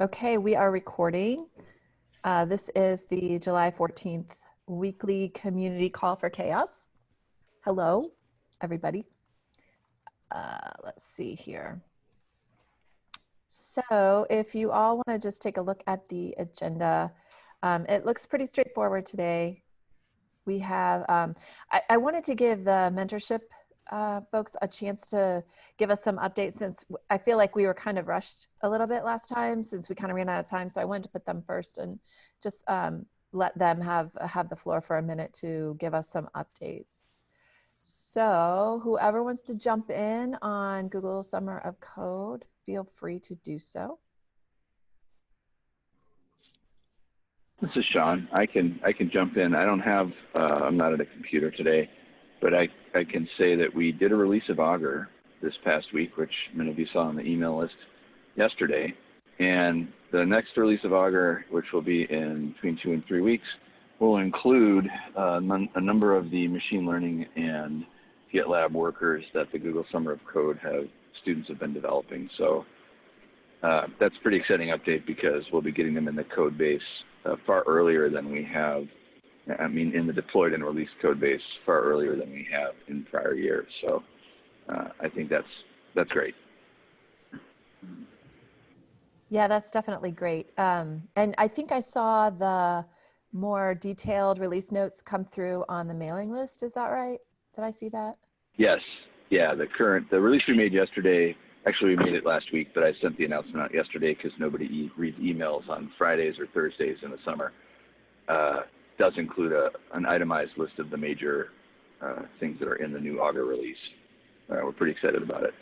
Okay, we are recording. This is the July 14th weekly community call for CHAOSS. Hello, everybody. Let's see here. So if you all want to just take a look at the agenda, it looks pretty straightforward today. We have, I wanted to give the mentorship folks a chance to give us some updates, since I feel like we were kind of rushed a little bit last time since we kind of ran out of time. So I wanted to put them first and just let them have the floor for a minute to give us some updates. So whoever wants to jump in on Google Summer of Code, feel free to do so. This is Sean. I can jump in. I don't have, I'm not at a computer today, but I can say that we did a release of Augur this past week, which many of you saw on the email list yesterday. And the next release of Augur, which will be in between 2 and 3 weeks, will include a number of the machine learning and GitLab workers that the Google Summer of Code students have been developing. So that's a pretty exciting update because we'll be getting them in the code base far earlier than we have, in the deployed and released code base far earlier than we have in prior years. So I think that's great. Yeah, that's definitely great. And I think I saw the more detailed release notes come through on the mailing list. Is that right? Did I see that? Yes. Yeah, the release we made yesterday, actually we made it last week, but I sent the announcement out yesterday because nobody reads emails on Fridays or Thursdays in the summer. Does include an itemized list of the major things that are in the new Augur release. We're pretty excited about it.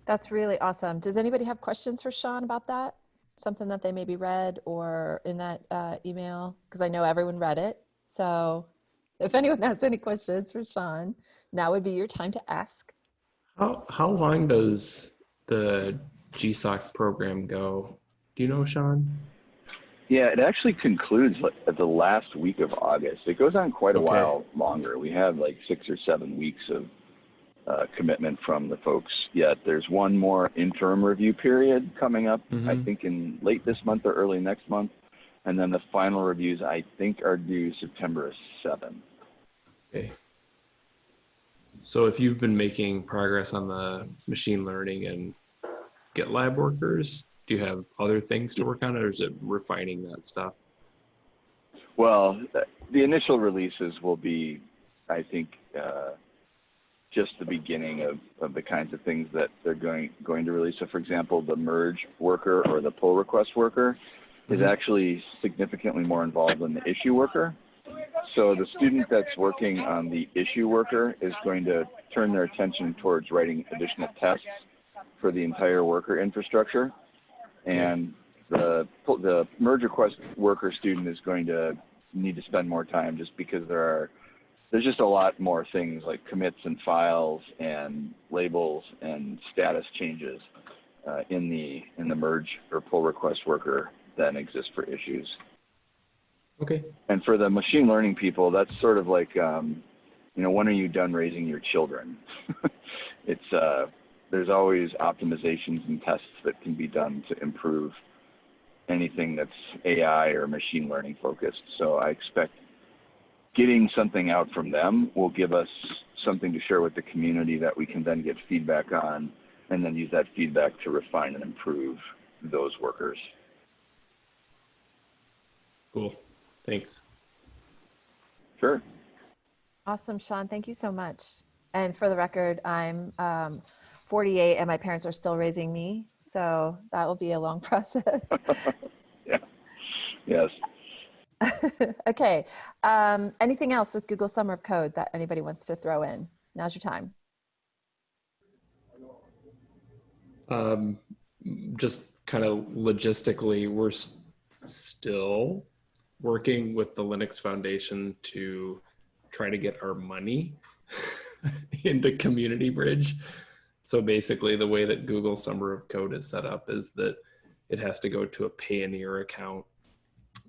That's really awesome. Does anybody have questions for Sean about that? Something that they maybe read or in that email? Because I know everyone read it. So if anyone has any questions for Sean, now would be your time to ask. How long does the GSOC program go? Do you know, Sean? Yeah, it actually concludes at the last week of August. It goes on quite a while longer. We have like 6 or 7 weeks of commitment from the folks yet. There's one more interim review period coming up, I think in late this month or early next month. And then the final reviews, I think, are due September 7th. Okay. So if you've been making progress on the machine learning and GitLab workers, do you have other things to work on, or is it refining that stuff? Well, the initial releases will be, I think, just the beginning of the kinds of things that they're going to release. So for example, the merge worker or the pull request worker is actually significantly more involved than the issue worker. So the student that's working on the issue worker is going to turn their attention towards writing additional tests for the entire worker infrastructure. And the merge request worker student is going to need to spend more time just because there's just a lot more things like commits and files and labels and status changes in the merge or pull request worker than exist for issues. Okay. And for the machine learning people, that's sort of like, when are you done raising your children? There's always optimizations and tests that can be done to improve anything that's AI or machine learning focused. So I expect getting something out from them will give us something to share with the community that we can then get feedback on, and then use that feedback to refine and improve those workers. Cool. Thanks. Sure. Awesome, Sean. Thank you so much. And for the record, I'm 48 and my parents are still raising me, so that will be a long process. Yeah. Yes. Okay. Anything else with Google Summer of Code that anybody wants to throw in? Now's your time. Just kind of logistically, we're still working with the Linux Foundation to try to get our money into Community Bridge. So basically the way that Google Summer of Code is set up is that it has to go to a Payoneer account,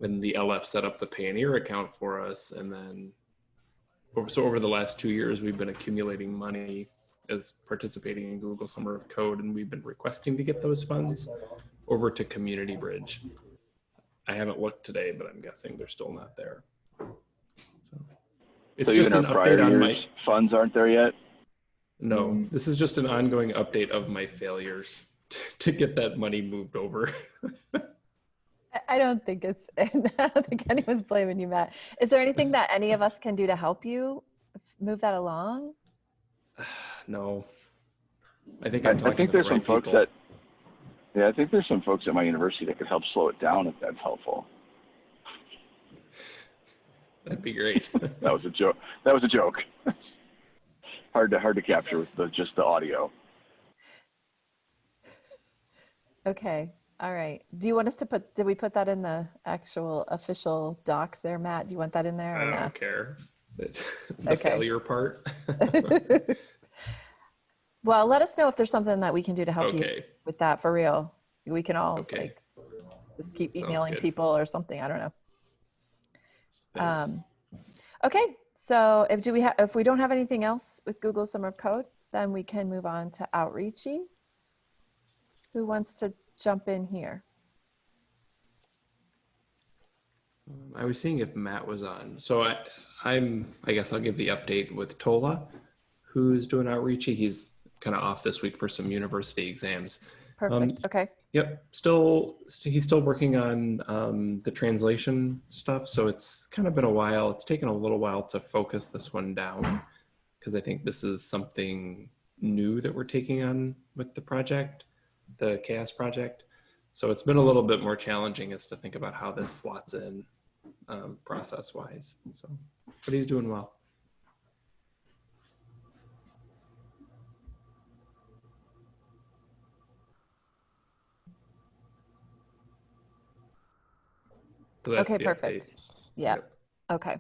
and the LF set up the Payoneer account for us. And then over the last 2 years, we've been accumulating money as participating in Google Summer of Code, and we've been requesting to get those funds over to Community Bridge. I haven't looked today, but I'm guessing they're still not there. So it's just even an our prior update on years my funds aren't there yet? No, this is just an ongoing update of my failures to get that money moved over. I don't think it's, I don't think anyone's blaming you, Matt. Is there anything that any of us can do to help you move that along? No, I think I I'm talking think to the there's right some folks people. that, I think there's some folks at my university that could help slow it down if that's helpful. That'd be great. That was a joke. That was a joke. hard to capture with just the audio. Okay. All right. Do you want us to did we put that in the actual official docs there, Matt? Do you want that in there or I not? don't care. It's the failure part. Well, let us know if there's something that we can do to help you Okay. with that for real. We can all Okay. like just keep Sounds emailing good. people or something. I don't know. Thanks. Okay. So if we don't have anything else with Google Summer of Code, then we can move on to Outreachy. Who wants to jump in here? I was seeing if Matt was on. So I guess I'll give the update with Tola, who's doing Outreachy. He's kind of off this week for some university exams. Perfect. Okay. Yep. He's still working on the translation stuff. So it's kind of been a while. It's taken a little while to focus this one down because I think this is something new that we're taking on with the project, the CHAOSS project. So it's been a little bit more challenging as to think about how this slots in process-wise. So, but he's doing well. So that's Okay, the perfect. update. Yeah. Yep. Okay.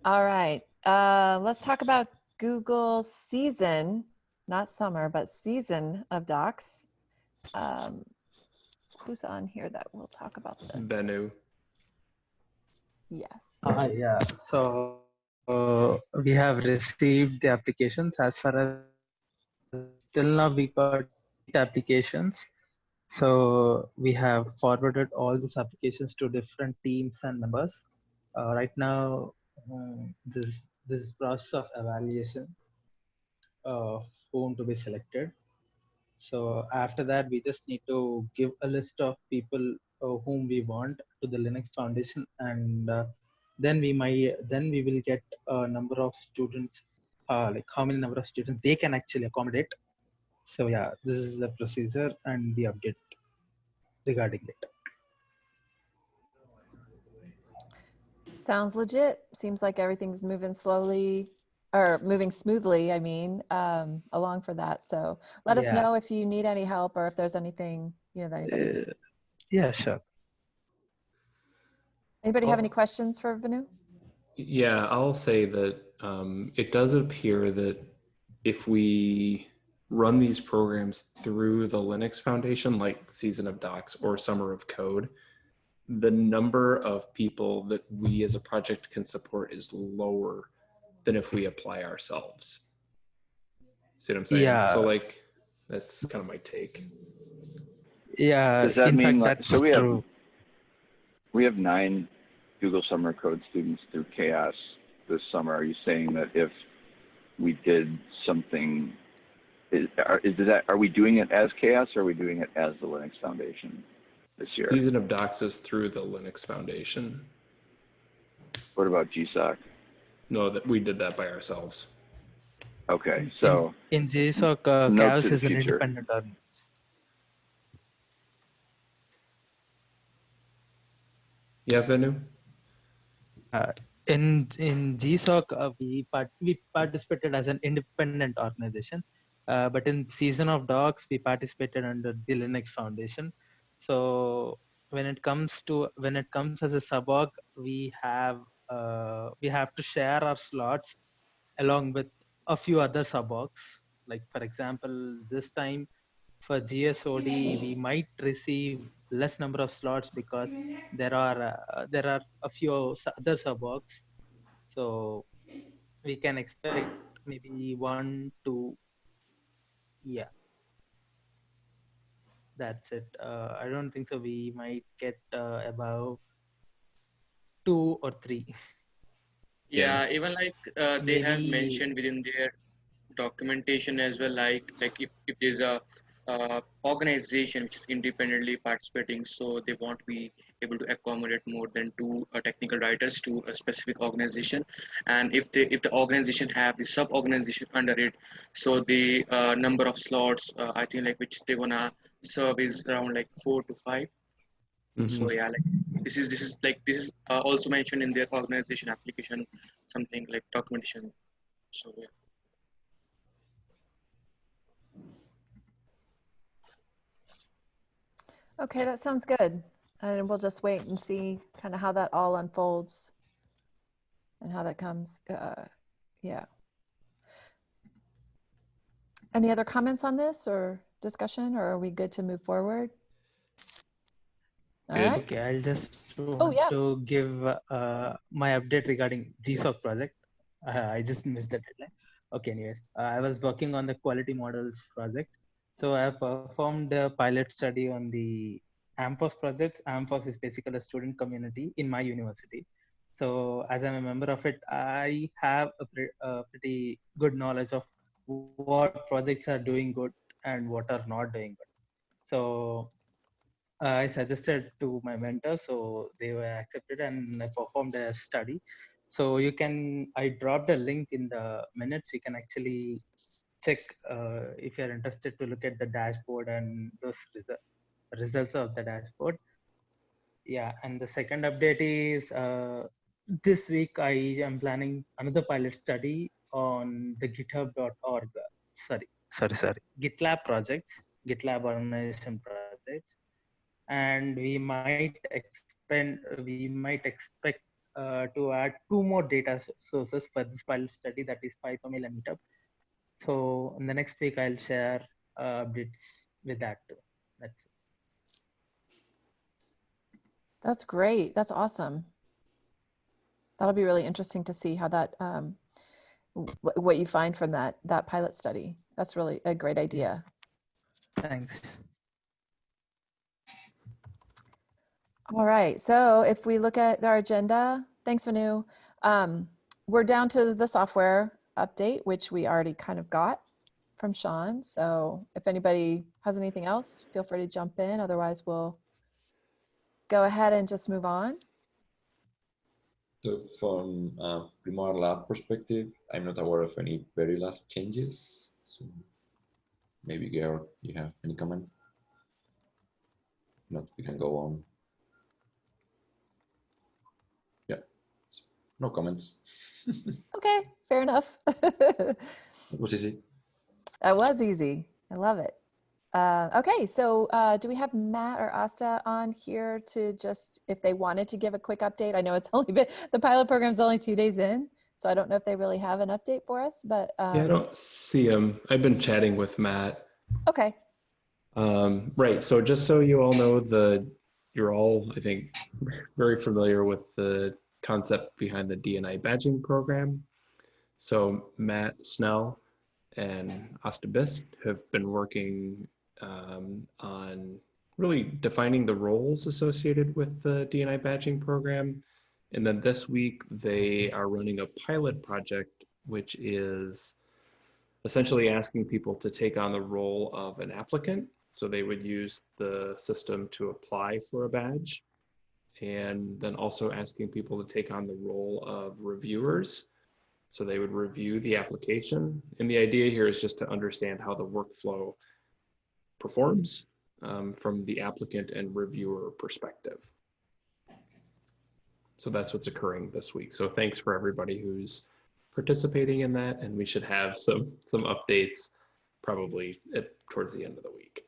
All right. Let's talk about Google season, not summer, but season of docs. Who's on here that will talk about this? Benu. Yes. Yeah. So we have received the applications. As far as till now, we got 8 applications. So we have forwarded all these applications to different teams and members. Right now, this process of evaluation of whom to be selected. So after that, we just need to give a list of people whom we want to the Linux Foundation, and then we will get a number of students, like how many number of students they can actually accommodate. So yeah, this is the procedure and the update regarding it. Sounds legit. Seems like everything's moving slowly or moving smoothly, I mean, along for that. So let us know if you need any help or if there's anything, that anybody. Yeah, sure. Anybody have any questions for Vanu? Yeah, I'll say that it does appear that if we run these programs through the Linux Foundation, like Season of Docs or Summer of Code, the number of people that we as a project can support is lower than if we apply ourselves. See what I'm saying? Yeah. So like, that's kind of my take. Yeah, Does that in mean fact, that's so true. We have 9 Google Summer Code students through CHAOSS this summer. Are you saying that if we did something, are we doing it as CHAOSS or are we doing it as the Linux Foundation this year? Season of Docs is through the Linux Foundation. What about GSOC? No, that we did that by ourselves. Okay, so in GSOC, note CHAOSS to the is an future. independent organization. Yeah, Venu? In GSOC, we participated as an independent organization, but in Season of Docs, we participated under the Linux Foundation. So when it comes as a sub-org, we have to share our slots along with a few other sub-orgs. Like for example, this time for GSOD, we might receive less number of slots because there are a few other sub-orgs. So we can expect maybe 1, 2. Yeah, that's it. I don't think so. We might get above 2 or 3. Yeah. Yeah, even like they have Maybe. mentioned within their documentation as well, like if there's a organization which is independently participating, so they won't be able to accommodate more than two technical writers to a specific organization. And if the organization have the sub organization under it, so the number of slots, I think like which they wanna serve is around like 4 to 5. Hmm. So yeah, like this is also mentioned in their organization application, something like documentation. So yeah. Okay, that sounds good. And we'll just wait and see kind of how that all unfolds and how that comes. Yeah. Any other comments on this or discussion, or are we good to move forward? All Good. right. Okay, I'll just Oh, want yeah. to give my update regarding GSOC project. I just missed the deadline. Okay, anyways, I was working on the quality models project. So I have performed a pilot study on the AMPOS projects. AMPOS is basically a student community in my university. So as I'm a member of it, I have a pretty good knowledge of what projects are doing good and what are not doing good. So I suggested to my mentor, so they were accepted, and I performed a study. So I dropped a link in the minutes. You can actually check if you're interested to look at the dashboard and those results of the dashboard. Yeah, and the second update is this week I am planning another pilot study on the GitHub.org. Sorry, GitLab projects, GitLab organization projects, and we might expect to add 2 more data sources for this pilot study, that is PyThomil and meetup. So in the next week I'll share updates with that too. That's it. That's great. That's awesome. That'll be really interesting to see how that, what you find from that pilot study. That's really a great idea. Thanks. All right. So if we look at our agenda, thanks, Vanu. We're down to the software update, which we already kind of got from Sean. So if anybody has anything else, feel free to jump in. Otherwise, we'll go ahead and just move on. So from a Primar Lab perspective, I'm not aware of any very last changes. So maybe Georg, you have any comment? Not, we can go on. Yeah, no comments. Okay, fair enough. It was easy. That was easy. I love it. Okay, so do we have Matt or Asta on here to just, if they wanted to give a quick update? I know it's only been, the pilot program's only 2 days in, so I don't know if they really have an update for us, but. Yeah, I don't see him. I've been chatting with Matt. Okay. Right. So just so you all know, you're all, I think, very familiar with the concept behind the D&I badging program. So Matt Snell and Asta Bist have been working on really defining the roles associated with the D&I badging program. And then this week they are running a pilot project, which is essentially asking people to take on the role of an applicant. So they would use the system to apply for a badge, and then also asking people to take on the role of reviewers. So they would review the application. And the idea here is just to understand how the workflow performs from the applicant and reviewer perspective. So that's what's occurring this week. So thanks for everybody who's participating in that, and we should have some updates probably towards the end of the week.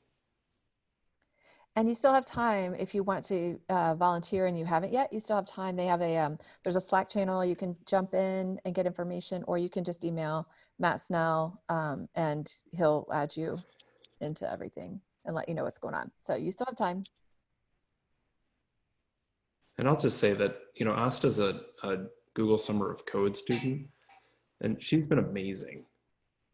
And you still have time if you want to volunteer and you haven't yet, you still have time. They have there's a Slack channel, you can jump in and get information, or you can just email Matt Snell and he'll add you into everything and let you know what's going on. So you still have time. And I'll just say that, Asta's a Google Summer of Code student. And she's been amazing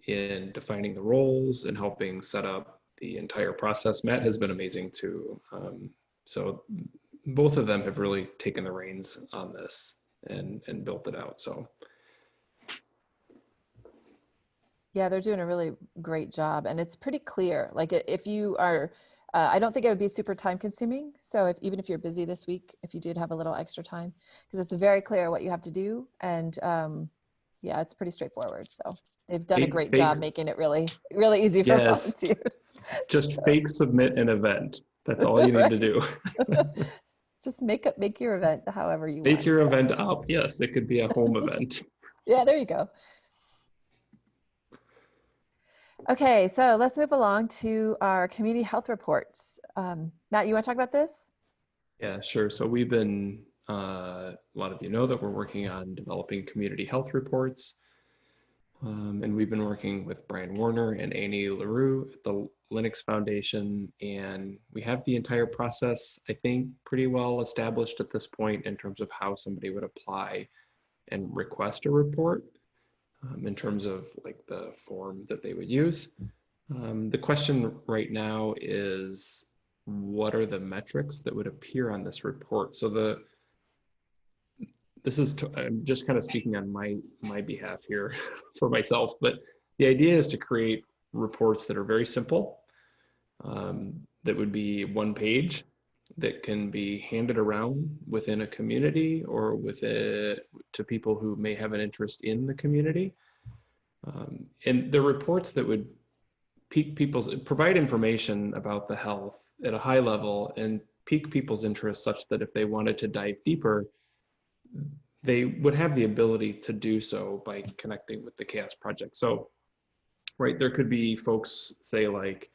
in defining the roles and helping set up the entire process. Matt has been amazing too. So both of them have really taken the reins on this and built it out. So yeah, they're doing a really great job, and it's pretty clear. Like if you are, I don't think it would be super time consuming. So even if you're busy this week, if you did have a little extra time, because it's very clear what you have to do, and yeah, it's pretty straightforward. So they've done a great job making it really, really easy for volunteers. Just fake submit an event. That's all you need to do. Just make your event however you want. Make your event up. Yes, it could be a home event. Yeah, there you go. Okay, so let's move along to our community health reports. Matt, you want to talk about this? Yeah, sure. So we've been, a lot of you know that we're working on developing community health reports. And we've been working with Brian Warner and Annie LaRue at the Linux Foundation, and we have the entire process, I think, pretty well established at this point in terms of how somebody would apply and request a report, in terms of like the form that they would use. The question right now is, what are the metrics that would appear on this report? So I'm just kind of speaking on my behalf here for myself, but the idea is to create reports that are very simple, that would be one page, that can be handed around within a community or to people who may have an interest in the community. And the reports that would provide information about the health at a high level and pique people's interest such that if they wanted to dive deeper, they would have the ability to do so by connecting with the CHAOSS project. So, right, there could be folks, say, like,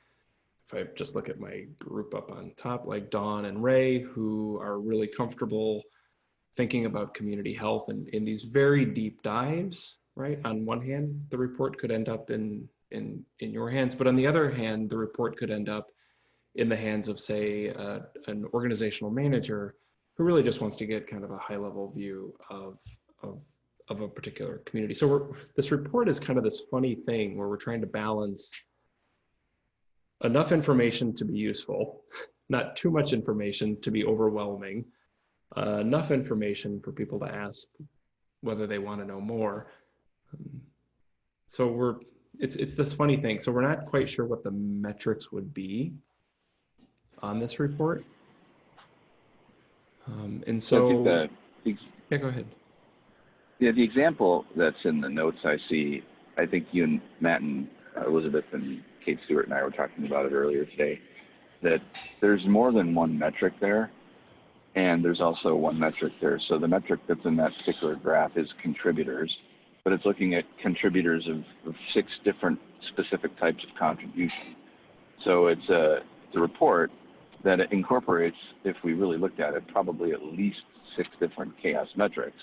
if I just look at my group up on top, like Dawn and Ray, who are really comfortable thinking about community health and in these very deep dives, right? On one hand, the report could end up in your hands, but on the other hand, the report could end up in the hands of, say, an organizational manager who really just wants to get kind of a high level view of a particular community. So this report is kind of this funny thing where we're trying to balance enough information to be useful, not too much information to be overwhelming, enough information for people to ask whether they want to know more. So it's this funny thing. So we're not quite sure what the metrics would be on this report. And so, yeah, go ahead. Yeah, the example that's in the notes I see, I think you and Matt and Elizabeth and Kate Stewart and I were talking about it earlier today, that there's more than one metric there, and there's also one metric there. So the metric that's in that particular graph is contributors, but it's looking at contributors of 6 different specific types of contribution. So it's a report that it incorporates, if we really looked at it, probably at least 6 different CHAOSS metrics,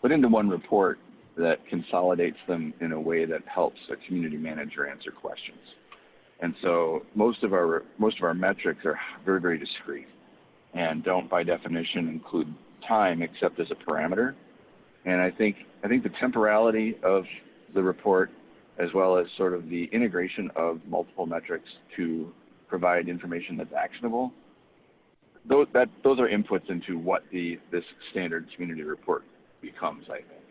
but into one report that consolidates them in a way that helps a community manager answer questions. And so most of our metrics are very, very discrete and don't by definition include time except as a parameter. And I think the temporality of the report, as well as sort of the integration of multiple metrics to provide information that's actionable, those are inputs into what this standard community report becomes, I think.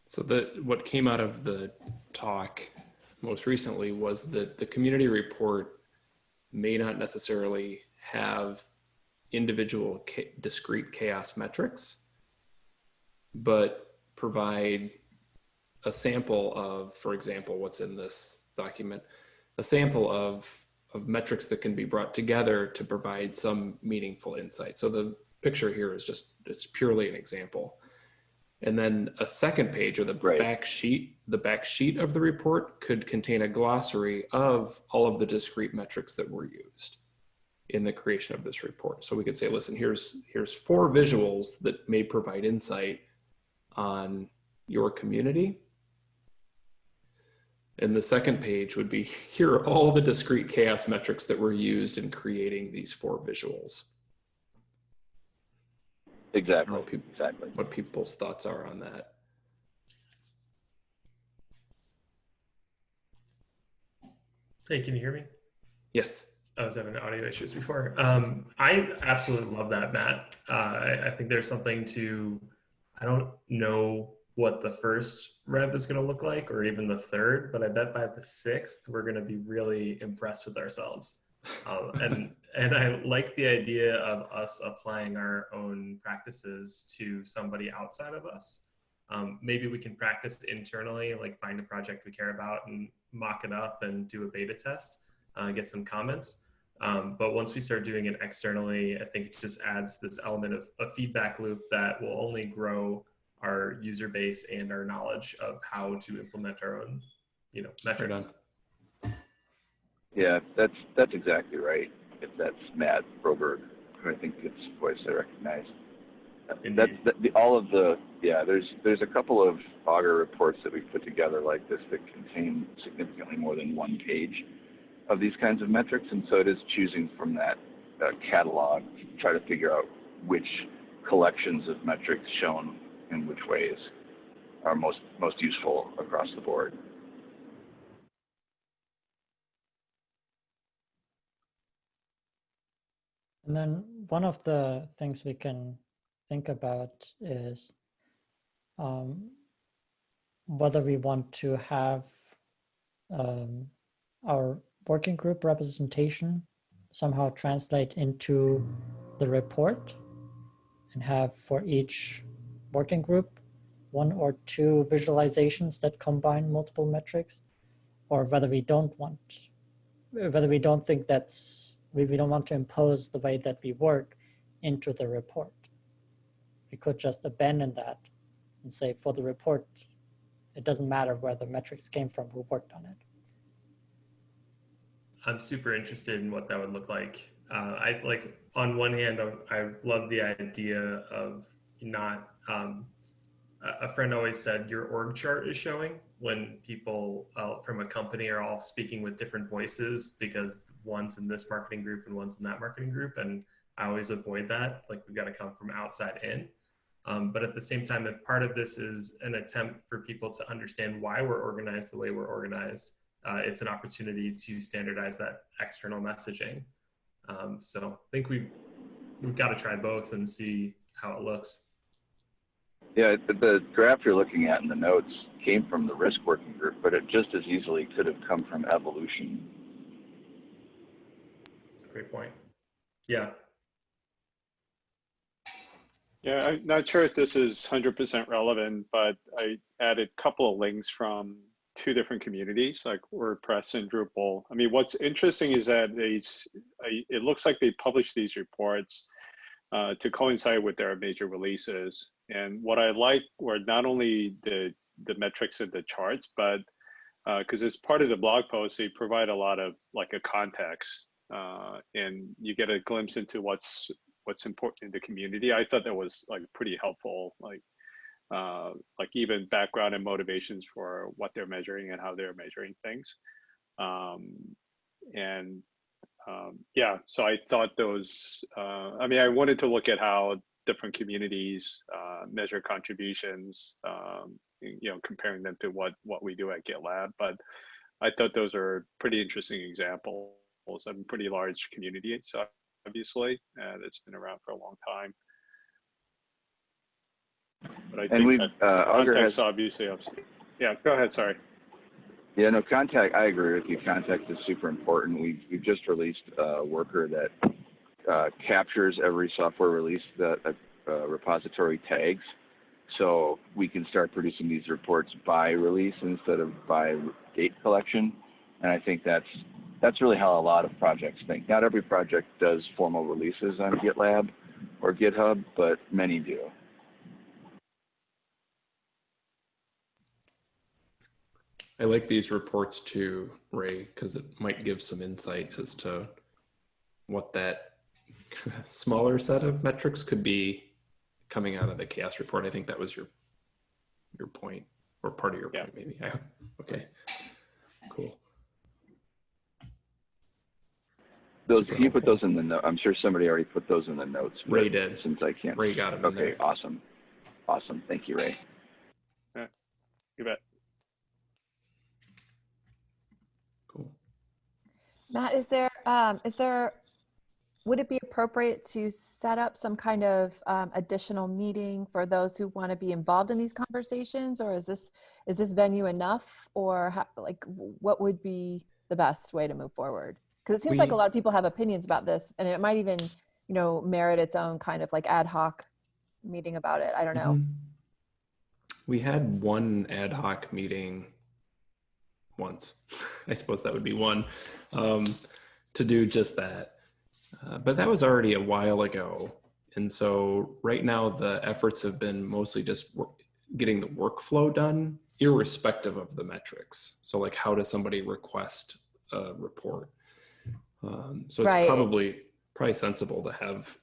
So what came out of the talk most recently was that the community report may not necessarily have individual discrete CHAOSS metrics, but provide a sample of, for example, what's in this document, a sample of metrics that can be brought together to provide some meaningful insight. So the picture here is it's purely an example. And then a second page, or the back sheet of the report could contain a glossary of all of the discrete metrics that were used in the creation of this report. So we could say, listen, here's 4 visuals that may provide insight on your community. And the second page would be, here are all the discrete CHAOSS metrics that were used in creating these 4 visuals. Exactly. What people's thoughts are on that. Hey, can you hear me? Yes. I was having audio issues before. I absolutely love that, Matt. I think there's something to, I don't know what the first rev is going to look like or even the third, but I bet by the sixth, we're going to be really impressed with ourselves. And I like the idea of us applying our own practices to somebody outside of us. Maybe we can practice internally, like find a project we care about and mock it up and do a beta test, get some comments. But once we start doing it externally, I think it just adds this element of a feedback loop that will only grow our user base and our knowledge of how to implement our own, metrics. Yeah, that's exactly right. That's Matt Broberg, who I think it's voice I recognize. There's a couple of Augur reports that we've put together like this that contain significantly more than one page of these kinds of metrics, and so it is choosing from that catalog to try to figure out which collections of metrics shown in which ways are most useful across the board. And then one of the things we can think about is whether we want to have our working group representation somehow translate into the report and have for each working group 1 or 2 visualizations that combine multiple metrics, or whether we don't think we don't want to impose the way that we work into the report. We could just abandon that and say for the report, it doesn't matter where the metrics came from, who worked on it. I'm super interested in what that would look like. On one hand, I love the idea of not, a friend always said your org chart is showing when people from a company are all speaking with different voices because one's in this marketing group and one's in that marketing group. And I always avoid that. Like we've got to come from outside in. But at the same time, if part of this is an attempt for people to understand why we're organized the way we're organized, it's an opportunity to standardize that external messaging. So I think we've got to try both and see how it looks. Yeah, the draft you're looking at in the notes came from the risk working group, but it just as easily could have come from evolution. Great point. Yeah. Yeah, I'm not sure if this is 100% relevant, but I added a couple of links from 2 different communities, like WordPress and Drupal. I mean, what's interesting is that it looks like they publish these reports to coincide with their major releases. And what I like were not only the metrics and the charts, but because as part of the blog post, they provide a lot of like a context, and you get a glimpse into what's important in the community. I thought that was like pretty helpful, like even background and motivations for what they're measuring and how they're measuring things. Yeah, so I thought those, I wanted to look at how different communities measure contributions, comparing them to what we do at GitLab. But I thought those are pretty interesting examples. I'm a pretty large community, so obviously, that's been around for a long time. But I think that context obviously, yeah, go ahead, sorry. Yeah, no, contact, I agree with you. Context is super important. We've just released a worker that captures every software release that repository tags. So we can start producing these reports by release instead of by date collection. And I think that's really how a lot of projects think. Not every project does formal releases on GitLab or GitHub, but many do. I like these reports too, Ray, because it might give some insight as to what that smaller set of metrics could be coming out of the CHAOSS report. I think that was your point, or part of your point, maybe. Okay, cool. Those, Super can you put helpful. those in the note? I'm sure somebody already put those in the notes. Ray did. Since I can't. Ray got them in Okay, there. awesome. Awesome. Thank you, Ray. Yeah, you bet. Cool. Matt, would it be appropriate to set up some kind of additional meeting for those who want to be involved in these conversations, or is this venue enough, or what would be the best way to move forward? Because it seems like a lot of people have opinions about this, and it might even, merit its own kind of like ad hoc meeting about it. I don't know. We had one ad hoc meeting once. I suppose that would be one, to do just that. But that was already a while ago. And so right now the efforts have been mostly just getting the workflow done, irrespective of the metrics. So like, how does somebody request a report? So it's Right. probably sensible to have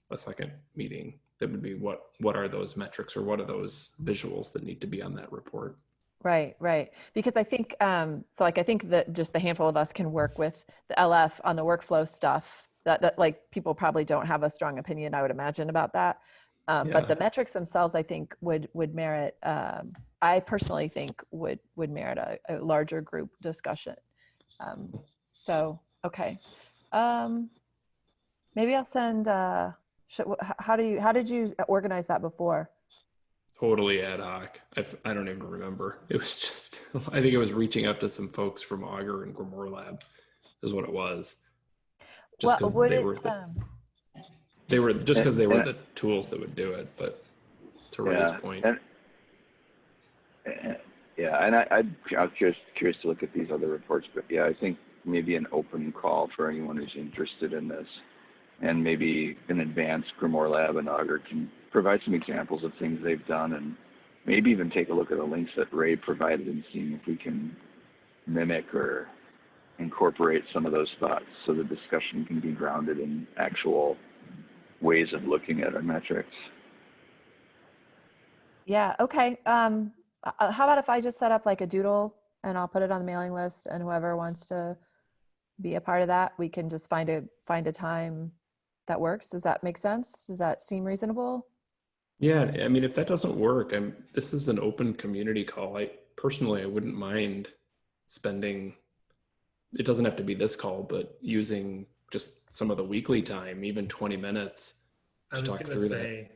a second meeting that would be what are those metrics, or what are those visuals that need to be on that report? Right. Because I think, I think that just the handful of us can work with the LF on the workflow stuff that like people probably don't have a strong opinion, I would imagine, about that. But the metrics themselves, I think would merit, I personally think would merit a larger group discussion. Okay. Maybe I'll send, how did you organize that before? Totally ad hoc. I don't even remember. It was just, I think it was reaching out to some folks from Augur and Grimoire Lab is what it was. Just because they were the tools that would do it. But to Ray's point. And I'm curious to look at these other reports, but I think maybe an open call for anyone who's interested in this, and maybe in advance Grimoire Lab and Augur can provide some examples of things they've done, and maybe even take a look at the links that Ray provided and seeing if we can mimic or incorporate some of those thoughts so the discussion can be grounded in actual ways of looking at our metrics. Yeah, okay. How about if I just set up like a doodle and I'll put it on the mailing list, and whoever wants to be a part of that, we can just find a time that works. Does that make sense? Does that seem reasonable? Yeah, I mean, if that doesn't work, this is an open community call. I wouldn't mind spending, it doesn't have to be this call, but using just some of the weekly time, even 20 minutes to talk through that.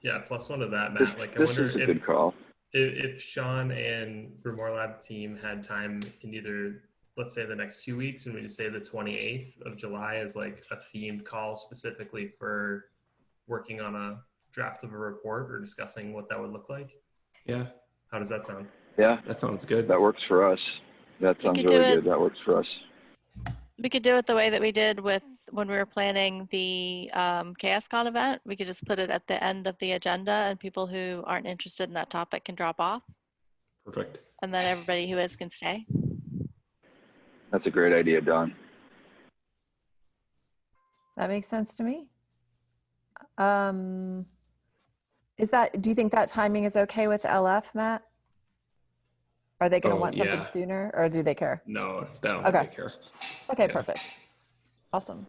Yeah, plus one of that, Matt. I wonder if a good call. If Sean and Grimoire Lab team had time in either, let's say, the next 2 weeks, and we just say the 28th of July is like a themed call specifically for working on a draft of a report or discussing what that would look like. Yeah. How does that sound? Yeah. That sounds good. That works for us. That sounds really good. That works for us. We could do it the way that we did with when we were planning the CHAOSS.Con event. We could just put it at the end of the agenda, and people who aren't interested in that topic can drop off. Perfect. And then everybody who is can stay. That's a great idea, Dawn. That makes sense to me. Do you think that timing is okay with LF, Matt? Are they going to want something sooner, or do they care? No, they don't think they care. Okay, perfect. Awesome.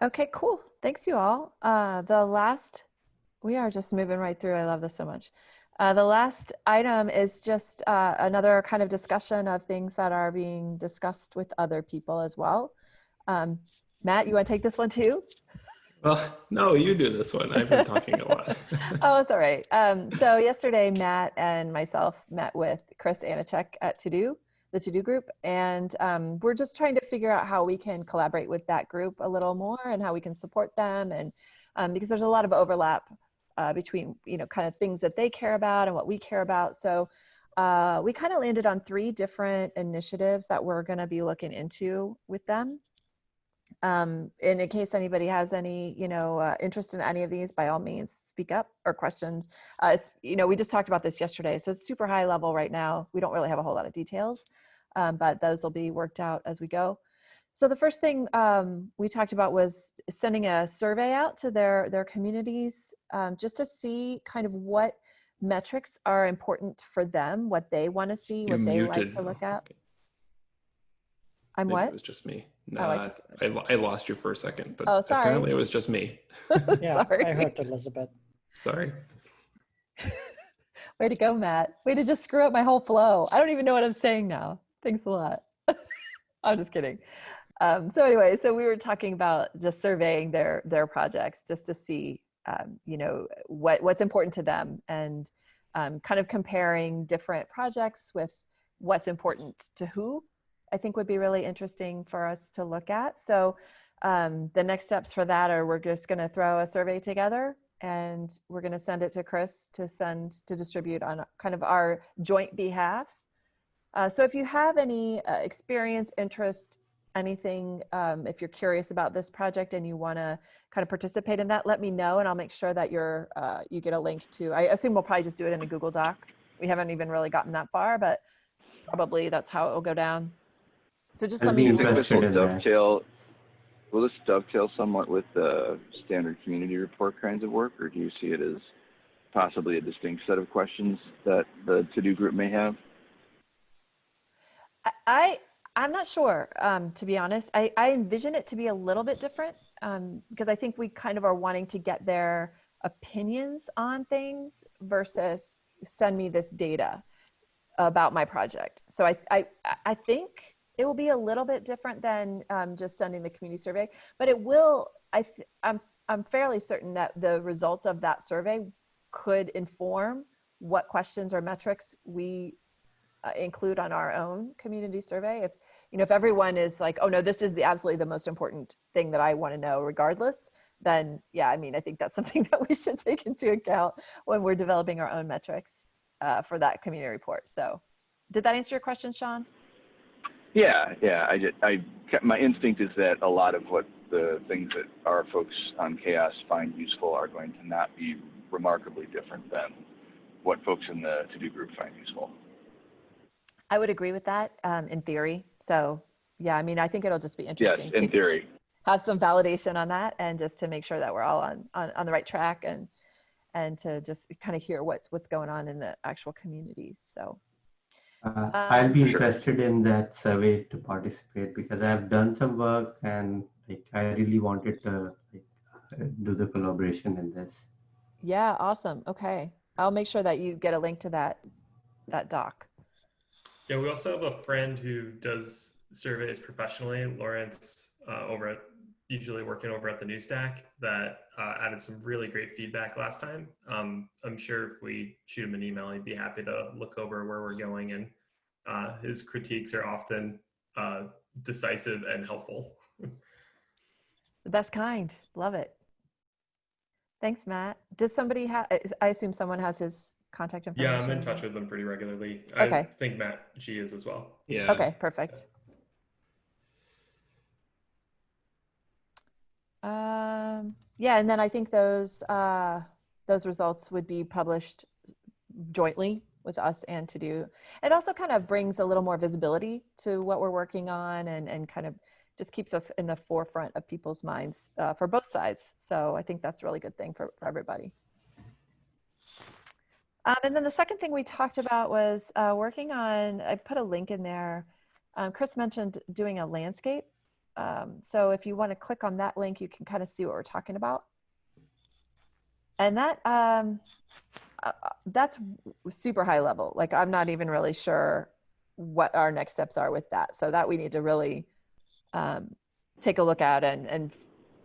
Okay, cool. Thanks, you all. We are just moving right through. I love this so much. The last item is just another kind of discussion of things that are being discussed with other people as well. Matt, you want to take this one too? Well, no, you do this one. I've been talking a lot. Oh, it's all right. So yesterday, Matt and myself met with Chris Anichek at the To-Do group, and we're just trying to figure out how we can collaborate with that group a little more and how we can support them, and because there's a lot of overlap between kind of things that they care about and what we care about. So we kind of landed on 3 different initiatives that we're going to be looking into with them. And in case anybody has any, interest in any of these, by all means, speak up, or questions. It's, we just talked about this yesterday, so it's super high level right now. We don't really have a whole lot of details, but those will be worked out as we go. So the first thing we talked about was sending a survey out to their communities, just to see kind of what metrics are important for them, what they want to see, what they like to look at. I'm Maybe what? It was just me. Oh, I lost you for a second, but oh, sorry. apparently it was just me. Yeah, Sorry. I heard Elizabeth. Sorry. Way to go, Matt. Way to just screw up my whole flow. I don't even know what I'm saying now. Thanks a lot. I'm just kidding. So anyway, so we were talking about just surveying their projects just to see, you know, what's important to them, and kind of comparing different projects with what's important to who, I think would be really interesting for us to look at. So the next steps for that are we're just going to throw a survey together, and we're going to send it to Chris to distribute on kind of our joint behalfs. So if you have any experience, interest, anything, if you're curious about this project and you want to kind of participate in that, let me know, and I'll make sure that you get a link to, I assume we'll probably just do it in a Google Doc. We haven't even really gotten that far, but probably that's how it will go down. So just let me know. Will this dovetail somewhat with the standard community report kinds of work, or do you see it as possibly a distinct set of questions that the to-do group may have? I'm not sure, to be honest. I envision it to be a little bit different, because I think we kind of are wanting to get their opinions on things versus send me this data about my project. So I think it will be a little bit different than just sending the community survey, but it will. I'm fairly certain that the results of that survey could inform what questions or metrics we include on our own community survey. If everyone is like, oh no, this is absolutely the most important thing that I want to know regardless, then yeah, I mean, I think that's something that we should take into account when we're developing our own metrics for that community report. So did that answer your question, Sean? Yeah. My instinct is that a lot of what the things that our folks on CHAOSS find useful are going to not be remarkably different than what folks in the to-do group find useful. I would agree with that in theory. So yeah, I mean, I think it'll just be interesting. Yes, in theory. Have some validation on that, and just to make sure that we're all on the right track, and to just kind of hear what's going on in the actual communities. So I'll be interested in that survey to participate, because I've done some work and I really wanted to do the collaboration in this. Yeah, awesome. Okay, I'll make sure that you get a link to that doc. Yeah, we also have a friend who does surveys professionally, Lawrence, usually working over at the New Stack, that added some really great feedback last time. I'm sure if we shoot him an email, he'd be happy to look over where we're going, and his critiques are often decisive and helpful. The best kind. Love it. Thanks, Matt. Does somebody have, I assume someone has his contact information? Yeah, I'm in touch with them pretty regularly. Okay. I think Matt G is as well. Yeah. Okay, perfect. Yeah, and then I think those results would be published jointly with us and To Do. It also kind of brings a little more visibility to what we're working on, and kind of just keeps us in the forefront of people's minds for both sides. So I think that's a really good thing for everybody. And then the second thing we talked about was working on, I put a link in there. Chris mentioned doing a landscape. So if you want to click on that link, you can kind of see what we're talking about. And that's super high level. Like, I'm not even really sure what our next steps are with that. So that we need to really take a look at and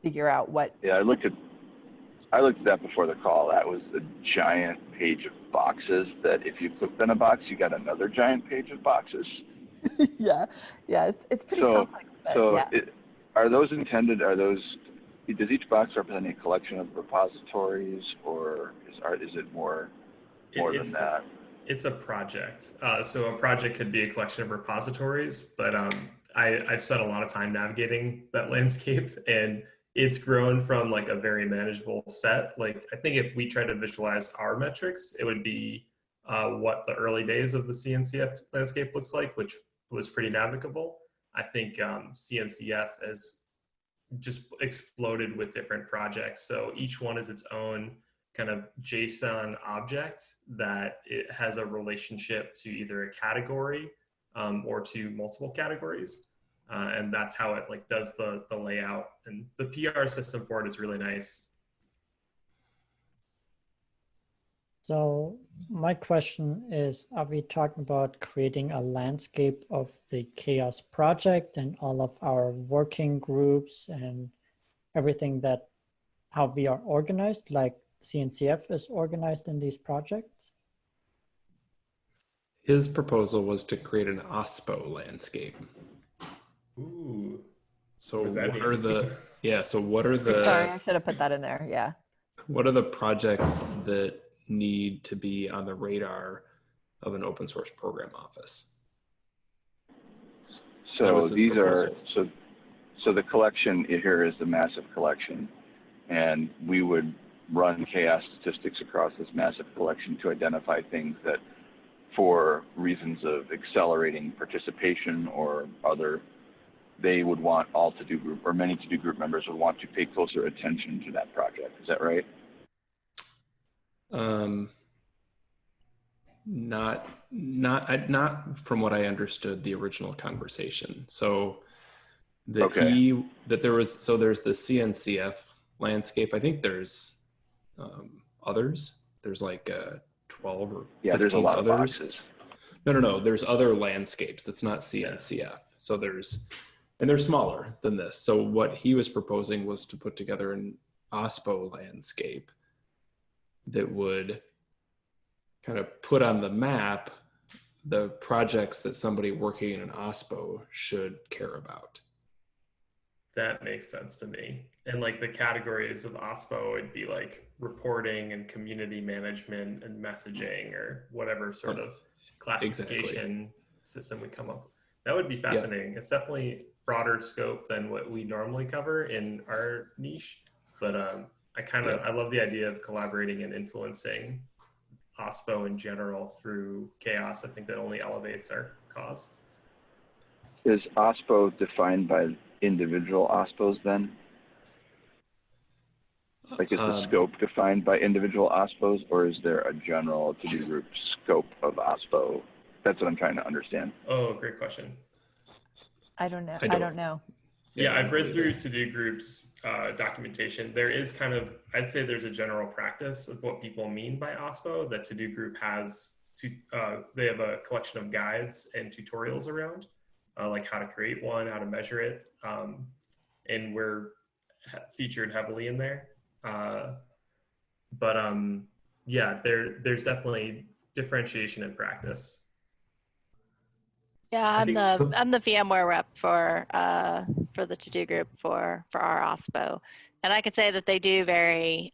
figure out what. Yeah, I looked at that before the call. That was a giant page of boxes that if you clicked on a box, you got another giant page of boxes. yeah, it's pretty complex. But yeah. Are those intended? Does each box represent a collection of repositories, or is it more than that? It's a project. So a project could be a collection of repositories, but I've spent a lot of time navigating that landscape, and it's grown from like a very manageable set. Like, I think if we try to visualize our metrics, it would be what the early days of the CNCF landscape looks like, which was pretty navigable. I think CNCF has just exploded with different projects. So each one is its own kind of JSON object that it has a relationship to either a category or to multiple categories. And that's how it like does the layout, and the PR system for it is really nice. So my question is, are we talking about creating a landscape of the CHAOSS project and all of our working groups and everything that how we are organized, like CNCF is organized in these projects? His proposal was to create an OSPO landscape. Ooh. So What are the, yeah, so what are the, Sorry, I should have put that in there. Yeah. what are the projects that need to be on the radar of an open source program office? So these proposal. So the collection here is the massive collection, and we would run chaos statistics across this massive collection to identify things that, for reasons of accelerating participation or other, they would want all to-do group, or many to-do group members would want to pay closer attention to that project. Is that right? Not from what I understood the original conversation. So that okay. there's the CNCF landscape. I think there's others. There's like 12 or 15 there's a lot others. Of boxes. No. There's other landscapes. That's not CNCF. Yeah. So and they're smaller than this. So what he was proposing was to put together an OSPO landscape that would kind of put on the map the projects that somebody working in an OSPO should care about. That makes sense to me. And like the categories of OSPO would be like reporting and community management and messaging or whatever sort of classification system we come up with. That would be fascinating. Yeah. It's definitely broader scope than what we normally cover in our niche, but I love the idea of collaborating and influencing OSPO in general through CHAOSS. I think that only elevates our cause. Is OSPO defined by individual OSPOs then? Like, is the scope defined by individual OSPOs, or is there a general to-do group scope of OSPO? That's what I'm trying to understand. Oh, great question. I don't know. I don't know. Yeah, I've read through to-do groups documentation. There is kind of, I'd say there's a general practice of what people mean by OSPO that to-do group has. They have a collection of guides and tutorials around, like how to create one, how to measure it, and we're featured heavily in there. Yeah, there's definitely differentiation in practice. Yeah, I'm the VMware rep for the to-do group for our OSPO, and I could say that they do vary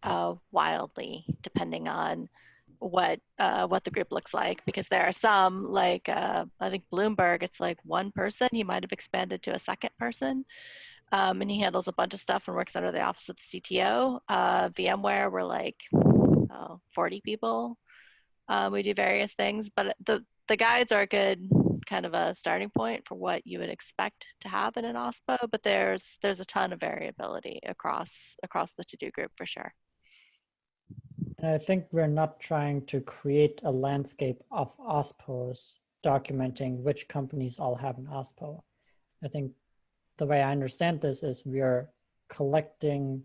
wildly depending on what the group looks like, because there are some like I think Bloomberg, it's like one person. He might have expanded to a second person, and he handles a bunch of stuff and works under the office of the CTO. VMware, we're like 40 people. We do various things, but the guides are a good kind of a starting point for what you would expect to have in an OSPO, but there's a ton of variability across the to-do group for sure. And I think we're not trying to create a landscape of OSPOs documenting which companies all have an OSPO. I think the way I understand this is we are collecting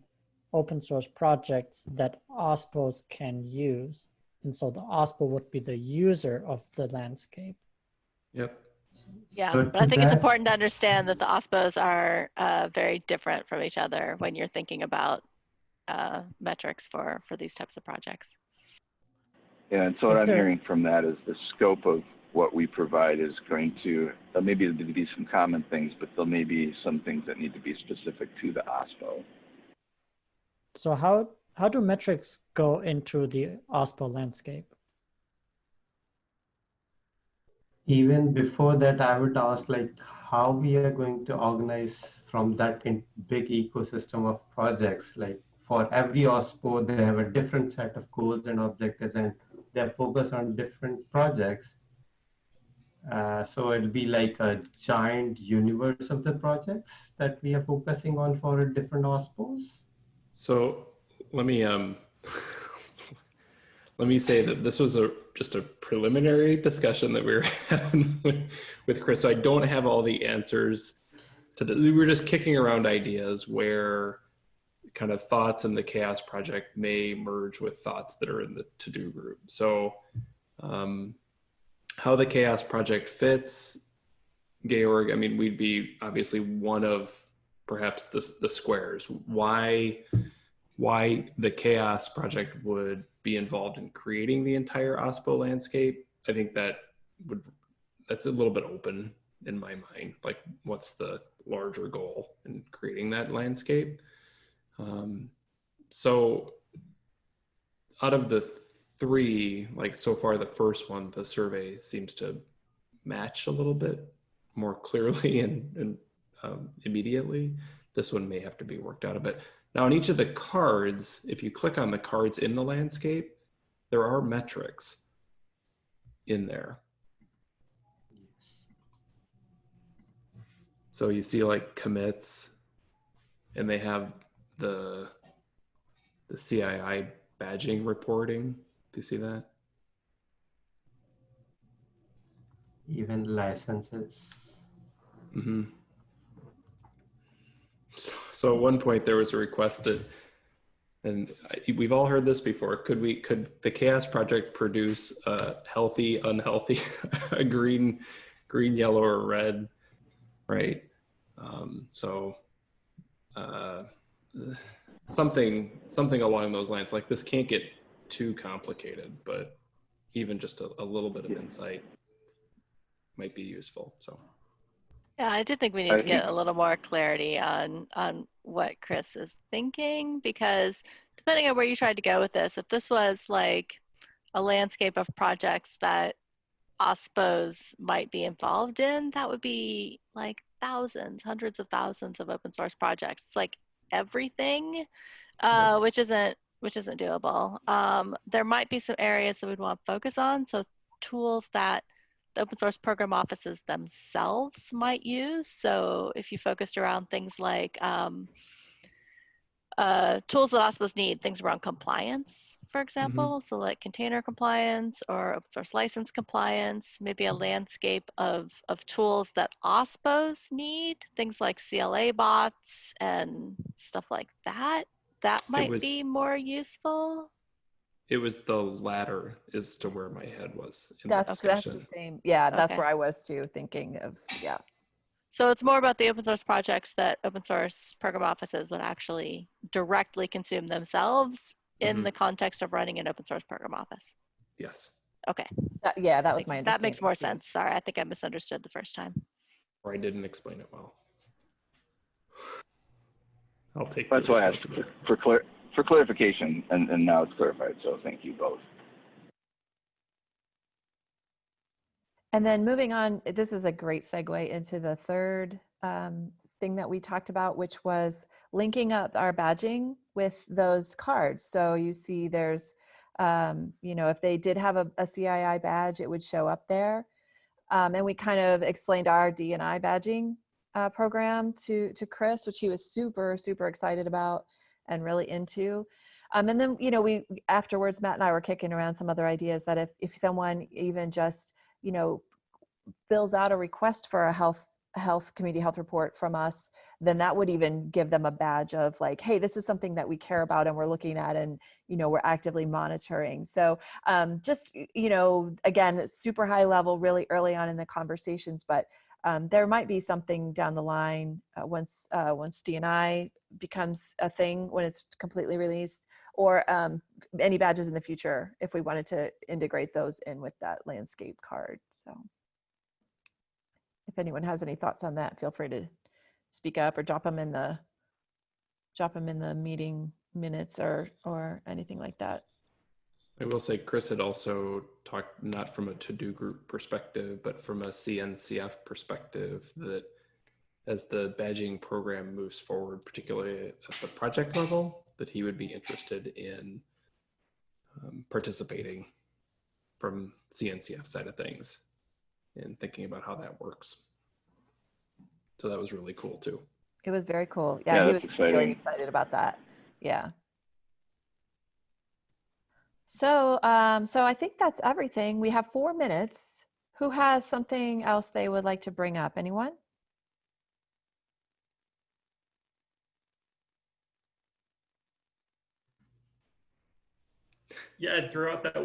open source projects that OSPOs can use. And so the OSPO would be the user of the landscape. Yep. Yeah, but I think it's important to understand that the OSPOs are very different from each other when you're thinking about metrics for these types of projects. Yeah, and so what I'm hearing from that is the scope of what we provide is going to, maybe there'll be some common things, but there may be some things that need to be specific to the OSPO. So how do metrics go into the OSPO landscape? Even before that, I would ask like how we are going to organize from that big ecosystem of projects. Like for every OSPO, they have a different set of goals and objectives, and they're focused on different projects. So it'll be like a giant universe of the projects that we are focusing on for different OSPOs. So let me let me say that this was just a preliminary discussion that we were having with Chris. So I don't have all the answers to the, we were just kicking around ideas where kind of thoughts in the CHAOSS project may merge with thoughts that are in the to-do group. So how the CHAOSS project fits, Georg, I mean, we'd be obviously one of perhaps the squares. Why the CHAOSS project would be involved in creating the entire OSPO landscape, I think that's a little bit open in my mind. Like, what's the larger goal in creating that landscape? So out of the three, like so far the first one, the survey seems to match a little bit more clearly and immediately. This one may have to be worked out a bit. Now in each of the cards, if you click on the cards in the landscape, there are metrics in there. So you see like commits, and they have the CII badging reporting. Do you see that? Even licenses. Mm-hmm. So at one point there was a request that, and we've all heard this before, could the CHAOSS project produce a healthy, unhealthy, a green, yellow, or red, right? Something along those lines. Like, this can't get too complicated, but even just a little bit of insight might be useful. So yeah, I do think we need to get a little more clarity on what Chris is thinking, because depending on where you tried to go with this, if this was like a landscape of projects that OSPOs might be involved in, that would be like thousands, hundreds of thousands of open source projects. It's like everything, which isn't doable. There might be some areas that we'd want to focus on. So tools that the open source program offices themselves might use. So if you focused around things like tools that OSPOs need, things around compliance, for example, so like container compliance or open source license compliance, maybe a landscape of tools that OSPOs need, things like CLA bots and stuff like that. That might be more useful. It was the latter as to where my head was in That's the same. Yeah, that's where I was too, thinking of, yeah. So it's more about the open source projects that open source program offices would actually directly consume themselves in the context of running an open source program office. Yes. Okay. That was my understanding. That makes more sense. Sorry, I think I misunderstood the first time. Or I didn't explain it well. I'll take That's why I asked for clarification, and now it's clarified, so thank you both. And then moving on, this is a great segue into the third thing that we talked about, which was linking up our badging with those cards. So you see there's, if they did have a CII badge, it would show up there. And we kind of explained our D&I badging program to Chris, which he was super, super excited about and really into. And then, we afterwards, Matt and I were kicking around some other ideas that if someone even just, fills out a request for a community health report from us, then that would even give them a badge of like, hey, this is something that we care about and we're looking at and, we're actively monitoring. So just, again, it's super high level, really early on in the conversations, but there might be something down the line once D&I becomes a thing, when it's completely released, or any badges in the future, if we wanted to integrate those in with that landscape card. So if anyone has any thoughts on that, feel free to speak up or drop them in the meeting minutes or anything like that. I will say Chris had also talked, not from a to-do group perspective, but from a CNCF perspective, that as the badging program moves forward, particularly at the project level, that he would be interested in participating from CNCF side of things and thinking about how that works. So that was really cool too. It was very cool. Yeah, he was exciting. really excited about that. Yeah. So I think that's everything. We have 4 minutes. Who has something else they would like to bring up? Anyone? Yeah, I'd throw out that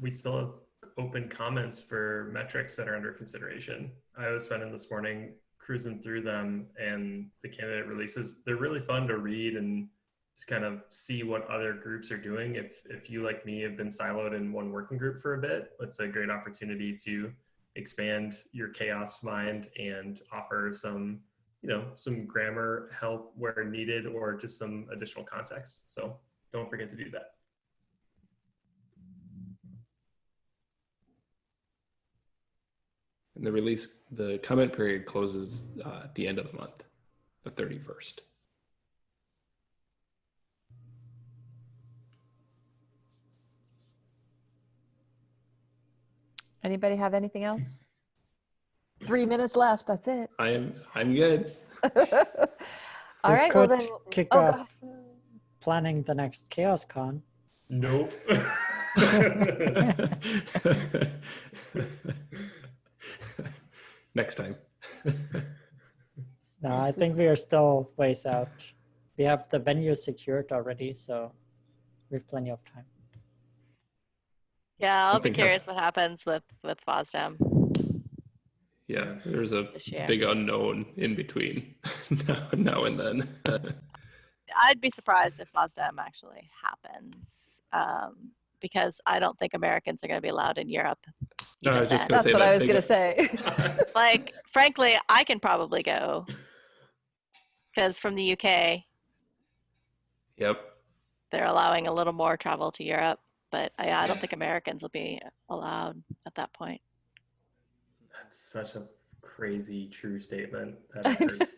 we still have open comments for metrics that are under consideration. I was spending this morning cruising through them, and the candidate releases, they're really fun to read and just kind of see what other groups are doing. If you, like me, have been siloed in one working group for a bit, it's a great opportunity to expand your CHAOSS mind and offer some, some grammar help where needed, or just some additional context. So don't forget to do that. And the comment period closes at the end of the month, the 31st. Anybody have anything else? 3 minutes left. That's it. I'm good. All right. Well, then kick off planning the next CHAOSScon. Nope. Next time. No, I think we are still ways out. We have the venue secured already, so we have plenty of time. Yeah, I'll be curious what happens with FOSDEM. Yeah, there's a year. big unknown in between now and then. I'd be surprised if FOSDEM actually happens, because I don't think Americans are going to be allowed in Europe. No, I was just going to say That's what I was going to say. Like, frankly, I can probably go, because from the UK, yep, they're allowing a little more travel to Europe, but I don't think Americans will be allowed at that point. That's such a crazy true statement. That hurts.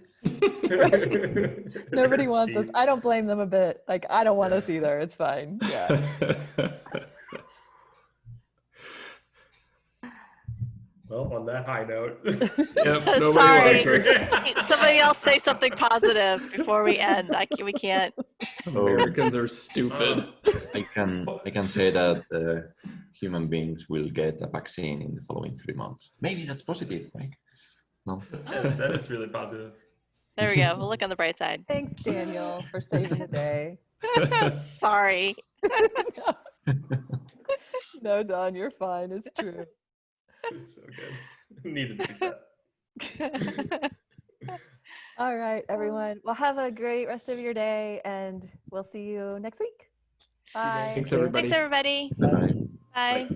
Nobody wants us. I don't blame them a bit. Like, I don't want us either. It's fine. Yeah. Well, on that high note. Yep, Sorry. Somebody else say something positive before we end. We can't. Americans are stupid. I can say that human beings will get a vaccine in the following 3 months. Maybe that's positive, right? No. That is really positive. There we go. We'll look on the bright side. Thanks, Daniel, for saving the day. Sorry. No, Don, you're fine. It's true. It's so good. Needed to be said. All right, everyone. Well, have a great rest of your day, and we'll see you next week. Bye. Thanks, everybody. Thanks, everybody. Bye. Bye.